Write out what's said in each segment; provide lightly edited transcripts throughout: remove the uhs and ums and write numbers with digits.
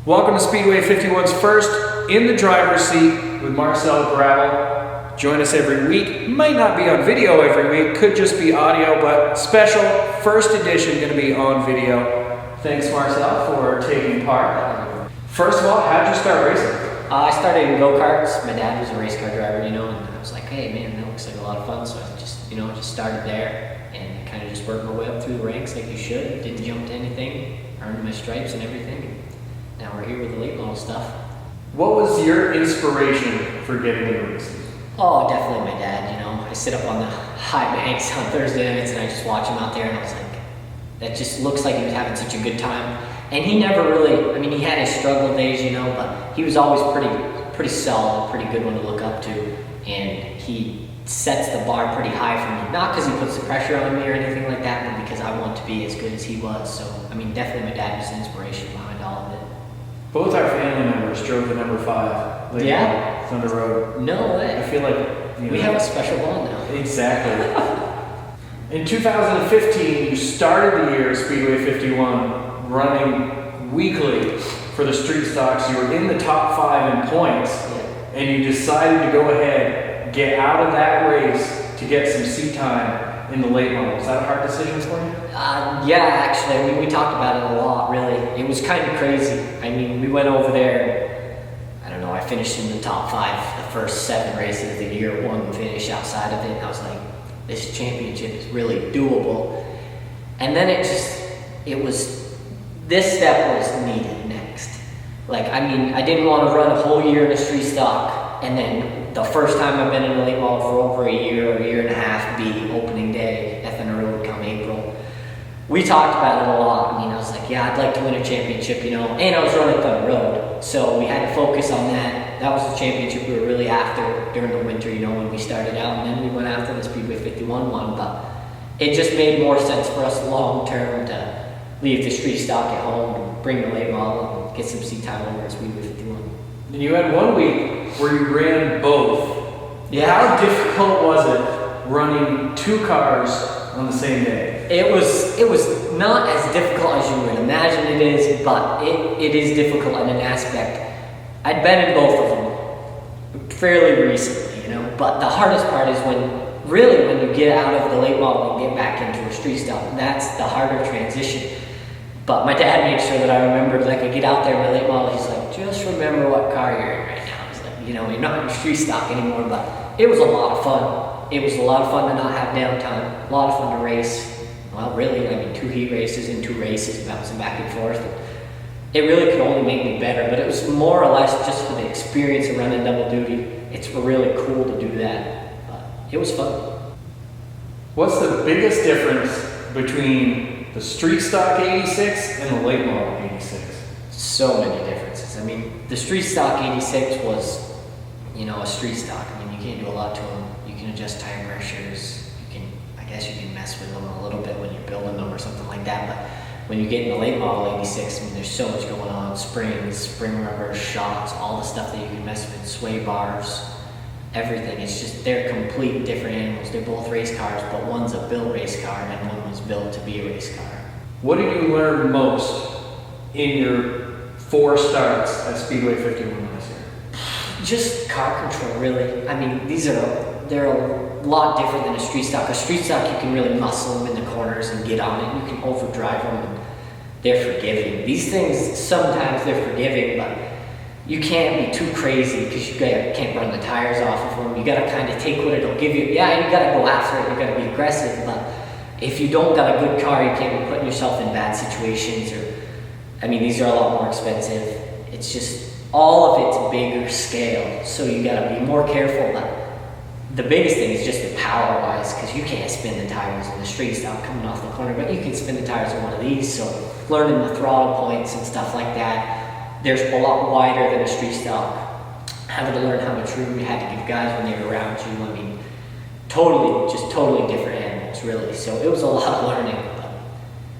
Welcome to Speedway 51's first In the Driver's Seat with Marcel Gravel. Join us every week. Might not be on video every week, could just be audio, but special first edition going to be on video. Thanks, Marcel, for taking part. First of all, how'd you start racing? I started in go-karts. My dad was a race car driver, and I was like, hey man, that looks like a lot of fun. So I just started there and kind of just worked my way up through the ranks like you should. Didn't jump to anything, earned my stripes and everything. Now we're here with the late model stuff. What was your inspiration for getting into racing? Oh, definitely my dad. I sit up on the high banks on Thursday nights and I just watch him out there, and I was like, that just looks like he was having such a good time. And he never really, he had his struggle days, but he was always pretty solid, pretty good one to look up to. And he sets the bar pretty high for me. Not because he puts the pressure on me or anything like that, but because I want to be as good as he was. So, definitely my dad was the inspiration behind all of it. Both our family members drove the number 5. Yeah? Thunder Road. No way. I feel like we have a special bond now. Exactly. In 2015, you started the year at Speedway 51 running weekly for the street stocks. You were in the top 5 in points, and you decided to go ahead, get out of that race to get some seat time in the late model. Was that a hard decision for you? Yeah, actually, we talked about it a lot, really. It was kind of crazy. We went over there, I finished in the top 5 the first 7 races of the year, one finish outside of it, and I was like, this championship is really doable. And then this step was needed next. I didn't want to run a whole year in a street stock, and then the first time I've been in a late model for over a year or a year and a half be opening day at Thunder Road come April. We talked about it a lot. I was like, yeah, I'd like to win a championship, and I was running Thunder Road. So we had to focus on that. That was the championship we were really after during the winter, when we started out, and then we went after the Speedway 51 one, but it just made more sense for us long term to leave the street stock at home and bring the late model and get some seat time over at Speedway 51. And you had one week where you ran both. Yeah. How difficult was it running 2 cars on the same day? It was not as difficult as you would imagine it is, but it is difficult in an aspect. I'd been in both of them fairly recently, but the hardest part is when you get out of the late model and get back into a street stock. That's the harder transition. But my dad made sure that I remembered, I get out there in my late model, he's like, just remember what car you're in right now. He's like, you're not in street stock anymore, but it was a lot of fun. It was a lot of fun to not have downtime, a lot of fun to race. Well, really, 2 heat races and 2 races, bouncing back and forth. It really could only make me better, but it was more or less just for the experience of running double duty. It's really cool to do that, but it was fun. What's the biggest difference between the street stock 86 and the late model 86? So many differences. The street stock 86 was, a street stock. You can't do a lot to them. You can adjust tire pressures. You can mess with them a little bit when you're building them or something like that, but when you get in the late model 86, there's so much going on. Springs, spring rubbers, shocks, all the stuff that you can mess with, sway bars, everything. It's just, they're complete different animals. They're both race cars, but one's a built race car and one was built to be a race car. What did you learn most in your 4 starts at Speedway 51 this year? Just car control, really. They're a lot different than a street stock. A street stock, you can really muscle them in the corners and get on it. You can overdrive them, and they're forgiving. These things, sometimes they're forgiving, but you can't be too crazy because you can't run the tires off of them. You got to kind of take what it'll give you. Yeah, you got to go after it. You got to be aggressive, but if you don't got a good car, you can't be putting yourself in bad situations. These are a lot more expensive. It's just, all of it's bigger scale, so you got to be more careful. But the biggest thing is just the power-wise, because you can't spin the tires in the street stock coming off the corner, but you can spin the tires in one of these. So learning the throttle points and stuff like that, there's a lot wider than a street stock. Having to learn how much room you had to give guys when they were around you. Totally different animals, really. So it was a lot of learning, but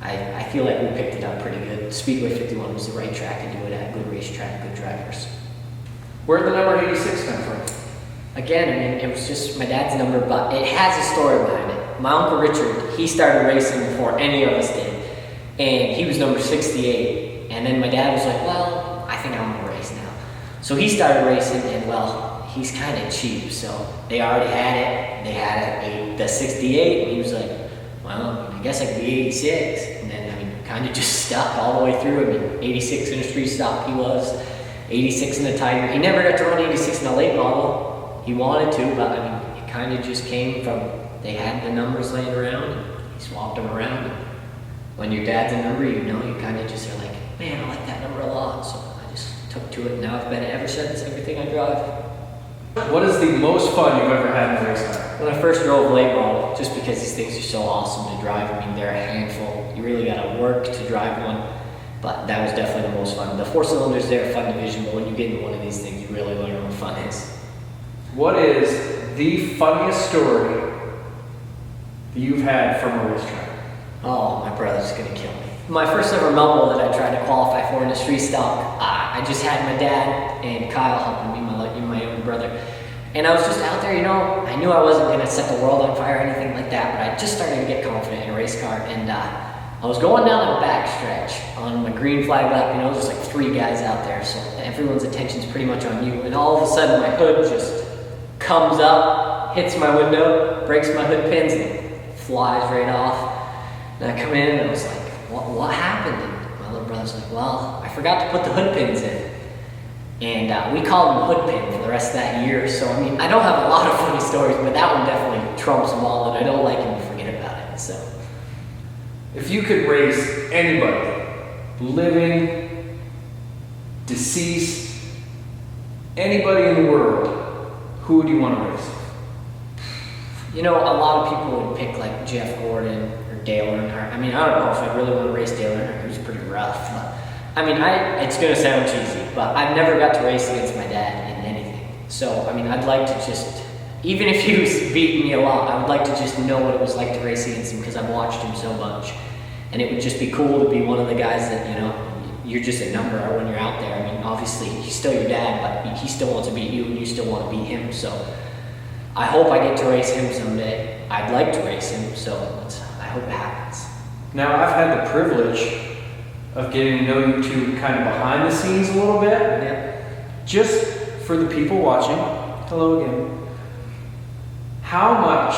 I feel like we picked it up pretty good. Speedway 51 was the right track to do it at, good racetrack, good drivers. Where'd the number 86 come from? Again, it was just my dad's number, but it has a story behind it. My Uncle Richard, he started racing before any of us did, and he was number 68. And then my dad was like, well, I think I want to race now. So he started racing, and well, he's kind of cheap, so they already had it. They had the 68, and he was like, well, I guess I could be 86. And then, kind of just stuck all the way through. 86 in a street stock he was, 86 in a Tiger. He never got to run 86 in a late model. He wanted to, but it kind of just came from, they had the numbers laying around, and he swapped them around. And when your dad's a number, you kind of just are like, man, I like that number a lot. So I just took to it, and now I've been it ever since, everything I drive. What is the most fun you've ever had in a race car? When I first drove late model, just because these things are so awesome to drive. They're a handful. You really got to work to drive one, but that was definitely the most fun. The 4 cylinders, they're fun to vision, but when you get into one of these things, you really learn what fun is. What is the funniest story that you've had from a racetrack? Oh, my brother's gonna kill me. My first ever Melbourne that I tried to qualify for in a street stock, I just had my dad and Kyle helping me, my younger brother. And I was just out there, I knew I wasn't going to set the world on fire or anything like that, but I just started to get confident in a race car. And I was going down the back stretch on my green flag lap, there's like 3 guys out there, so everyone's attention's pretty much on you. And all of a sudden my hood just comes up, hits my window, breaks my hood pins, and flies right off. And I come in and I was like, what happened? And my little brother's like, well, I forgot to put the hood pins in. And we called him Hood Pin for the rest of that year. So, I don't have a lot of funny stories, but that one definitely trumps them all, and I don't like him to forget about it, so. If you could race anybody, living, deceased, anybody in the world, who would you want to race? A lot of people would pick like Jeff Gordon or Dale Earnhardt. I don't know if I really want to race Dale Earnhardt. He was pretty rough, but it's going to sound cheesy, but I've never got to race against my dad in anything. So, I'd like to just, even if he was beating me a lot, I would like to just know what it was like to race against him, because I've watched him so much. And it would just be cool to be one of the guys that, you're just a number when you're out there. Obviously, he's still your dad, but he still wants to beat you, and you still want to beat him. So, I hope I get to race him someday. I'd like to race him, so I hope it happens. Now, I've had the privilege of getting to know you two kind of behind the scenes a little bit. Yeah. Just for the people watching, hello again. How much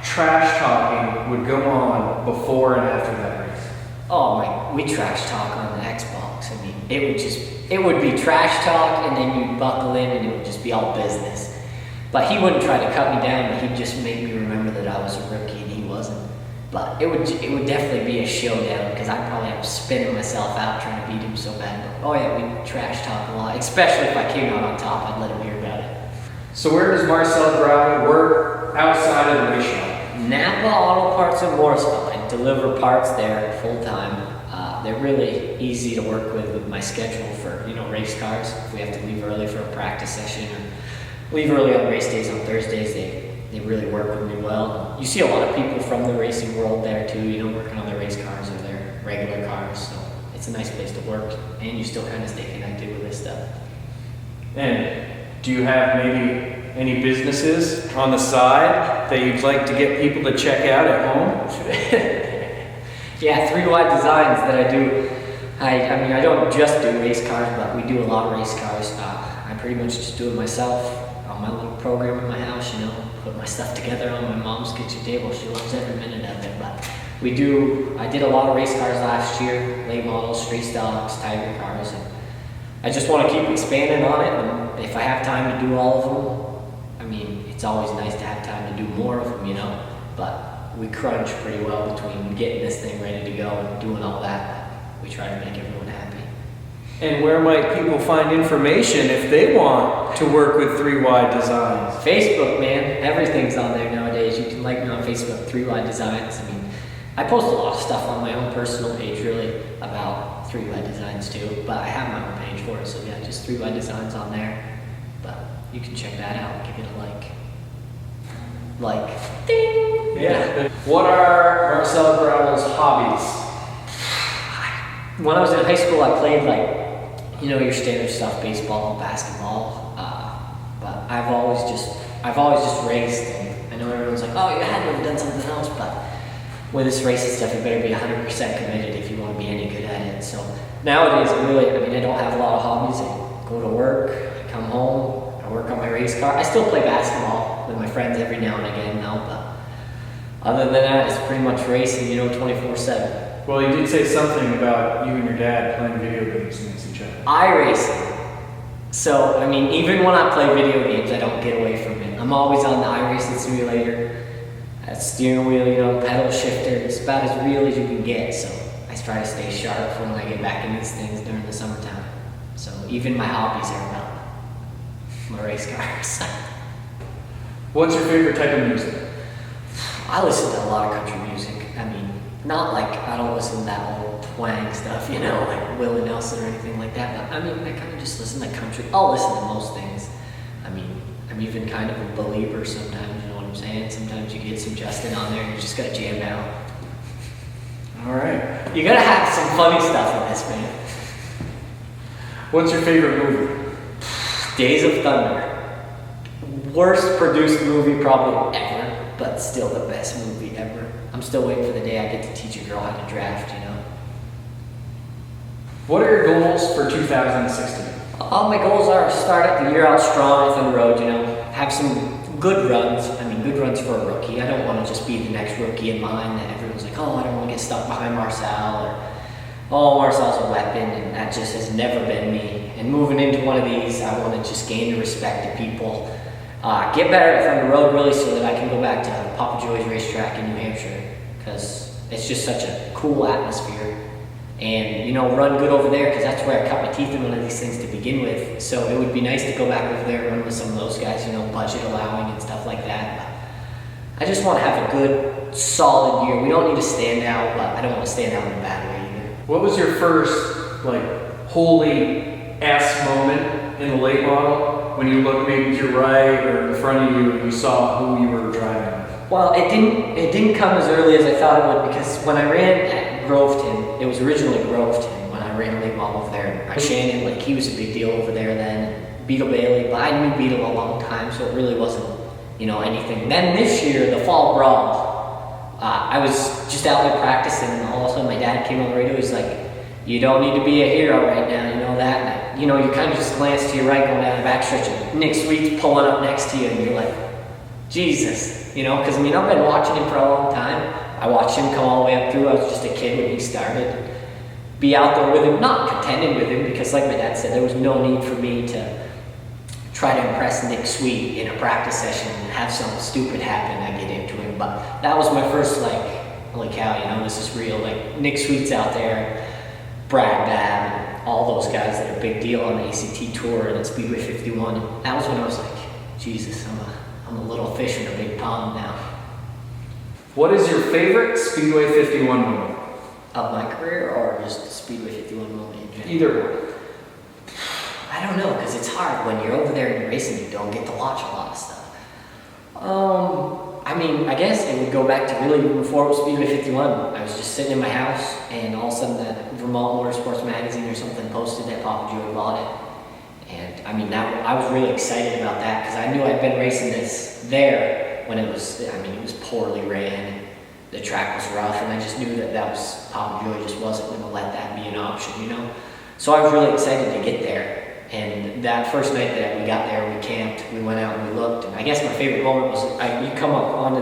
trash talking would go on before and after that race? Oh we trash talk on the Xbox. It would be trash talk, and then you'd buckle in and it would just be all business. But he wouldn't try to cut me down, but he'd just make me remember that I was a rookie and he wasn't. But it would definitely be a showdown, because I'd probably have spinning myself out trying to beat him so bad. But, we trash talk a lot, especially if I came out on top. I'd let him hear about it. So where does Marcel Gravel work outside of the race shop? Napa Auto Parts in Morrisville. I deliver parts there full time. They're really easy to work with my schedule for race cars. If we have to leave early for a practice session or leave early on race days on Thursdays, they really work with me well. You see a lot of people from the racing world there too, working on their race cars or their regular cars. So it's a nice place to work, and you still kind of stay connected with this stuff. And do you have maybe any businesses on the side that you'd like to get people to check out at home? Yeah, 3 Wide Designs that I do. I don't just do race cars, but we do a lot of race cars. I pretty much just do it myself on my little program in my house, put my stuff together on my mom's kitchen table. She loves every minute of it. But I did a lot of race cars last year, late models, street stocks, Tiger cars. And I just want to keep expanding on it. And if I have time to do all of them, it's always nice to have time to do more of them, But we crunch pretty well between getting this thing ready to go and doing all that. We try to make everyone happy. And where might people find information if they want to work with 3 Wide Designs? Facebook, man. Everything's on there nowadays. You can like me on Facebook, 3 Wide Designs. I post a lot of stuff on my own personal page, really, about 3 Wide Designs too. But I have my own page for it, so yeah, just 3 Wide Designs on there. But you can check that out. Give it a like. Ding! Yeah. What are Marcel Gravel's hobbies? When I was in high school, I played your standard stuff, baseball, basketball. But I've always just raced. And I know everyone's like, oh, you had to have done something else, but with this racing stuff, you better be 100% committed if you want to be any good at it. So Nowadays, I don't have a lot of hobbies. I go to work, I come home, I work on my race car. I still play basketball with my friends every now and again now, but other than that, it's pretty much racing, 24/7. Well, you did say something about you and your dad playing video games against each other. iRacing. So, even when I play video games, I don't get away from it. I'm always on the iRacing simulator. That steering wheel, pedal shifter, it's about as real as you can get. So, I try to stay sharp for when I get back into these things during the summertime. So, even my hobbies are about my race cars. What's your favorite type of music? I listen to a lot of country music. Not like I don't listen to that old twang stuff, like Willie Nelson or anything like that. But I kind of just listen to country. I'll listen to most things. I'm even kind of a believer sometimes. You know what I'm saying? Sometimes you get some Justin on there and you just gotta jam out. All right. You gotta have some funny stuff in this, man. What's your favorite movie? Days of Thunder. Worst produced movie probably ever, but still the best movie ever. I'm still waiting for the day I get to teach a girl how to draft, What are your goals for 2016? All my goals are start up the year out strong on the road, have some good runs. Good runs for a rookie. I don't want to just be the next rookie in line that everyone's like, oh, I don't want to get stuck behind Marcel, or, oh, Marcel's a weapon, and that just has never been me. And moving into one of these, I want to just gain the respect of people. Get better from the road really so that I can go back to Papa Joy's racetrack in New Hampshire, because it's just such a cool atmosphere. And, run good over there, because that's where I cut my teeth in one of these things to begin with. So it would be nice to go back over there and run with some of those guys, budget allowing and stuff like that. But I just want to have a good, solid year. We don't need to stand out, but I don't want to stand out in a bad way either. What was your first, holy S moment in the late model when you looked maybe to your right or in front of you and you saw who you were driving with? Well, it didn't come as early as I thought it would, because when I ran at Groveton, it was originally Groveton when I ran a late model over there. Shannon, he was a big deal over there then. Beetle Bailey, but I knew Beetle a long time, so it really wasn't, anything. Then this year, the fall brawl, I was just out there practicing, and all of a sudden my dad came on the radio. He's like, "You don't need to be a hero right now, you know that." And you kind of just glance to your right going down the backstretch, and Nick Sweet's pulling up next to you, and you're like, Jesus, because I've been watching him for a long time. I watched him come all the way up through. I was just a kid when he started. Be out there with him, not contending with him, because like my dad said, there was no need for me to try to impress Nick Sweet in a practice session and have something stupid happen. I get into him, but that was my first holy cow, this is real. Nick Sweet's out there, Brad Babb, and all those guys that are a big deal on the ACT Tour and at Speedway 51. And that was when I was like, Jesus, I'm a little fish in a big pond now. What is your favorite Speedway 51 moment? Of my career, or just the Speedway 51 moment in general? Either one. I don't know, because it's hard when you're over there and you're racing. You don't get to watch a lot of stuff. I guess it would go back to really before it was Speedway 51. I was just sitting in my house, and all of a sudden the Vermont Motorsports magazine or something posted that Papa Joy bought it. And I was really excited about that, because I knew I'd been racing this there when it was poorly ran. The track was rough, and I just knew that was Papa Joy just wasn't going to let that be an option, So I was really excited to get there. And that first night that we got there, we camped, we went out and we looked. And I guess my favorite moment was you come up onto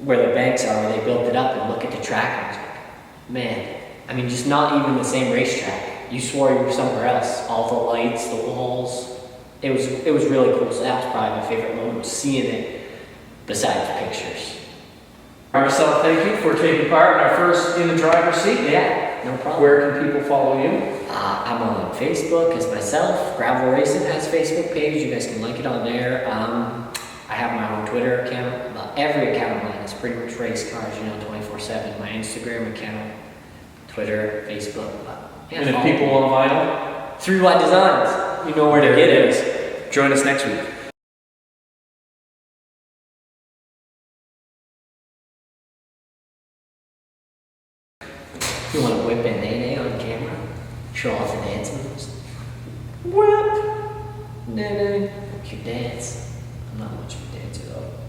where the banks are, where they built it up, and look at the track, and I was like, man, just not even the same racetrack. You swore you were somewhere else. All the lights, the walls. It was really cool. So that was probably my favorite moment, was seeing it besides the pictures. Marcel, thank you for taking part in our first In the Driver's Seat. Yeah, no problem. Where can people follow you? I'm on Facebook as myself. Gravel Racing has a Facebook page. You guys can like it on there. I have my own Twitter account. Every account of mine is pretty much race cars, 24/7. My Instagram account, Twitter, Facebook. And if people want vinyl? 3 Wide Designs. You know where to get it. Join us next week. You want to whip in Nene on camera? Show off the dance moves? Whip! Nene. Cute dance. I'm not much of a dancer though.